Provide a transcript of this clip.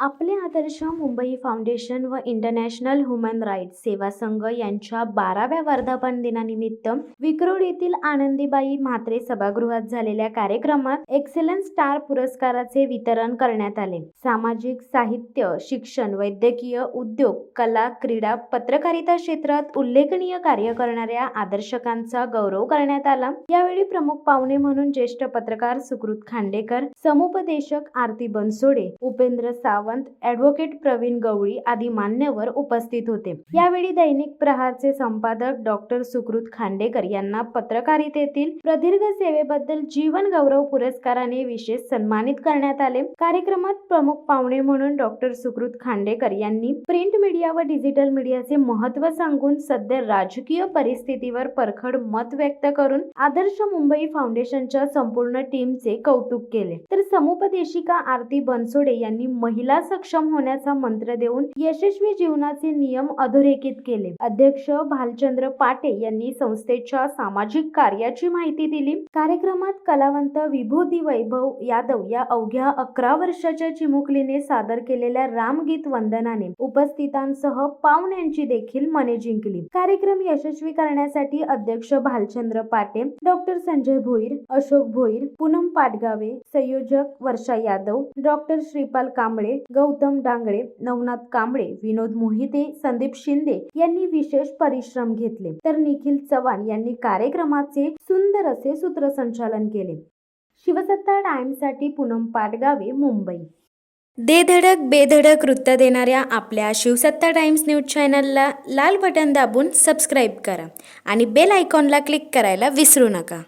आपले आदर्श मुंबई फाउंडेशन व international human rights सेवा संघ यांच्या 12व्या वर्धापन दिनानिमित्त विक्रोळ येथील आनंदीबाई म्हात्रे सभागृहात झालेल्या कार्यक्रमात एक्सेलन्स स्टार पुरस्काराचे वितरण करण्यात आले। सामाजिक, साहित्य, शिक्षण, वैद्यकीय, उद्योग, कला, क्रीडा, पत्रकारिता क्षेत्रात उल्लेखनीय कार्य करणाऱ्या आदर्शकांचा गौरव करण्यात आला। यावेळी प्रमुख पाहुणे म्हणून ज्येष्ठ पत्रकार सुकृत खांडेकर, समुपदेशक आरती बनसोडे, उपेंद्र सावंत, ॲडव्होकेट प्रवीण गवळी आदी मान्यवर उपस्थित होते। यावेळी दैनिक प्रहारचे संपादक डॉक्टर सुकृत खांडेकर यांना पत्रकारितेतील प्रदीर्घ सेवेबद्दल जीवन गौरव पुरस्काराने विशेष सन्मानित करण्यात आले। कार्यक्रमात प्रमुख पाहुणे म्हणून डॉक्टर सुकृत खांडेकर यांनी प्रिंट मीडिया व डिजिटल मीडियाचे महत्त्व सांगून सध्या राजकीय परिस्थितीवर परखड मत व्यक्त करून आदर्श मुंबई फाउंडेशनच्या संपूर्ण टीमचे कौतुक केले। तर समुपदेशिका आरती बनसोडे यांनी महिला सक्षम होण्याचा मंत्र देऊन यशस्वी जीवनाचे नियम अधोरेखित केले। अध्यक्ष भालचंद्र पाटे यांनी संस्थेच्या सामाजिक कार्याची माहिती दिली। कार्यक्रमात कलावंत विभूती वैभव यादव या अवघ्या 11 वर्षाच्या चिमुकलीने सादर केलेल्या रामगीत वंदनाने उपस्थितांसह पाहुण्यांची देखील मने जिंकली। कार्यक्रम यशस्वी करण्यासाठी अध्यक्ष भालचंद्र पाटे, डॉक्टर संजय भोईर, अशोक भोईर, पूनम पाटगावे, संयोजक वर्षा यादव, डॉक्टर श्रीपाल कांबळे, गौतम डांगळे, नवनाथ कांबळे, विनोद मोहिते, संदीप शिंदे यांनी विशेष परिश्रम घेतले। तर निखिल चव्हाण यांनी कार्यक्रमाचे सुंदर असे सूत्रसंचालन केले। शिवसत्ता टाइम्ससाठी पूनम पाटगावे, मुंबई। दे धडक बेधडक वृत्त देणाऱ्या आपल्या शिवसत्ता टाइम्स न्यूज चॅनलला लाल बटन दाबून सबस्क्राईब करा आणि बेल आयकॉनला क्लिक करायला विसरू नका।